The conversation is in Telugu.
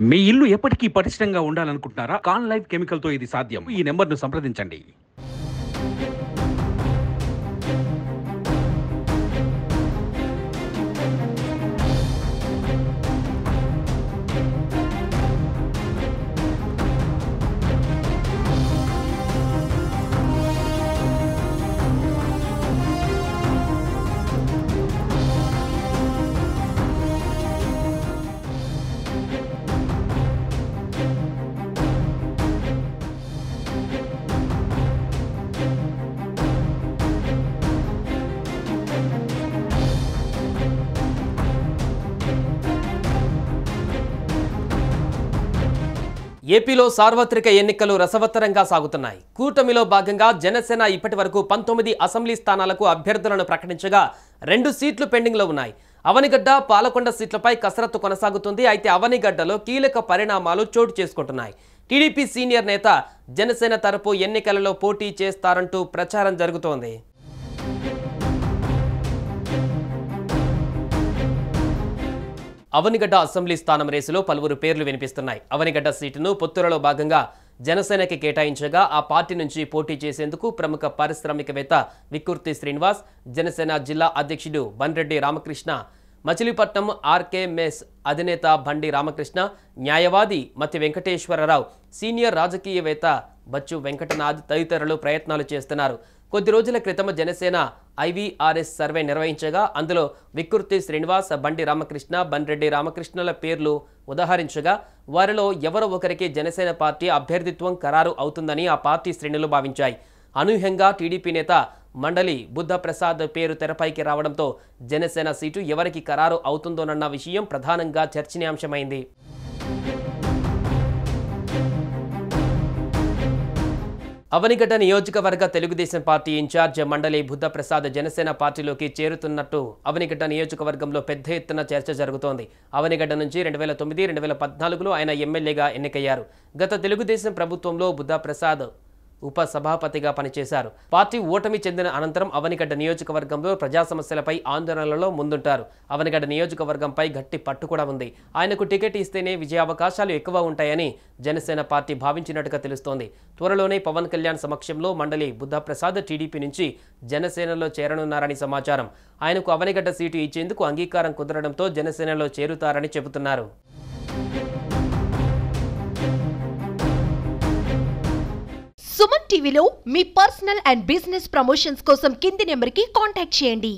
మీ ఇల్లు ఎప్పటికీ పటిష్టంగా ఉండాలనుకుంటున్నారా? కాన్ లైఫ్ కెమికల్ తో ఇది సాధ్యం. ఈ నెంబర్ను సంప్రదించండి. ఏపీలో సార్వత్రిక ఎన్నికలు రసవత్తరంగా సాగుతున్నాయి. కూటమిలో భాగంగా జనసేన ఇప్పటివరకు 19 అసెంబ్లీ స్థానాలకు అభ్యర్థులను ప్రకటించగా 2 సీట్లు పెండింగ్లో ఉన్నాయి. అవనిగడ్డ, పాలకొండ సీట్లపై కసరత్తు కొనసాగుతుంది. అయితే అవనిగడ్డలో కీలక పరిణామాలు చోటు చేసుకుంటున్నాయి. టీడీపీ సీనియర్ నేత జనసేన తరపు ఎన్నికలలో పోటీ చేస్తారంటూ ప్రచారం జరుగుతోంది. అవనిగడ్డ అసెంబ్లీ స్థానం రేసులో పలువురు పేర్లు వినిపిస్తున్నాయి. అవనిగడ్డ సీటును పొత్తులలో భాగంగా జనసేనకి కేటాయించగా ఆ పార్టీ నుంచి పోటీ చేసేందుకు ప్రముఖ పారిశ్రామికవేత్త విక్కుర్తి శ్రీనివాస్, జనసేన జిల్లా అధ్యక్షుడు బండ్రెడ్డి రామకృష్ణ, మచిలీపట్నం ఆర్కే మెస్ అధినేత బండి రామకృష్ణ, న్యాయవాది మతి వెంకటేశ్వరరావు, సీనియర్ రాజకీయవేత్త బచ్చు వెంకటనాథ్ తదితరులు ప్రయత్నాలు చేస్తున్నారు. కొద్ది రోజుల క్రితం జనసేన ఐవీఆర్ఎస్ సర్వే నిర్వహించగా అందులో విక్కుర్తి శ్రీనివాస్, బండి రామకృష్ణ, బండ్రెడ్డి రామకృష్ణల పేర్లు ఉదహరించగా వారిలో ఎవరో ఒకరికి జనసేన పార్టీ అభ్యర్థిత్వం ఖరారు అవుతుందని ఆ పార్టీ శ్రేణులు భావించాయి. అనూహ్యంగా టీడీపీ నేత మండలి బుద్ధప్రసాద్ పేరు తెరపైకి రావడంతో జనసేన సీటు ఎవరికి ఖరారు అవుతుందోనన్న విషయం ప్రధానంగా చర్చనీయాంశమైంది. అవనిగడ్డ నియోజకవర్గ తెలుగుదేశం పార్టీ ఇన్ఛార్జ్ మండలి బుద్ధప్రసాద్ జనసేన పార్టీలోకి చేరుతున్నట్టు అవనిగడ్డ నియోజకవర్గంలో పెద్ద ఎత్తున చర్చ జరుగుతోంది. అవనిగడ్డ నుంచి 2009, 2014లో ఆయన ఎమ్మెల్యేగా ఎన్నికయ్యారు. గత తెలుగుదేశం ప్రభుత్వంలో బుద్ధప్రసాద్ ఉప సభాపతిగా పనిచేశారు. పార్టీ ఓటమి చెందిన అనంతరం అవనిగడ్డ నియోజకవర్గంలో ప్రజా సమస్యలపై ఆందోళనలలో ముందుంటారు. అవనిగడ్డ నియోజకవర్గంపై గట్టి పట్టు కూడా ఉంది. ఆయనకు టికెట్ ఇస్తేనే విజయావకాశాలు ఎక్కువ ఉంటాయని జనసేన పార్టీ భావించినట్టుగా తెలుస్తోంది. త్వరలోనే పవన్ కళ్యాణ్ సమక్షంలో మండలి బుద్ధప్రసాద్ టీడీపీ నుంచి జనసేనలో చేరనున్నారని సమాచారం. ఆయనకు అవనిగడ్డ సీటు ఇచ్చేందుకు అంగీకారం కుదరడంతో జనసేనలో చేరుతారని చెబుతున్నారు. సుమన్ టీవీలో మీ పర్సనల్ అండ్ బిజినెస్ ప్రమోషన్స్ కోసం కింది నెంబర్కి కాంటాక్ట్ చేయండి.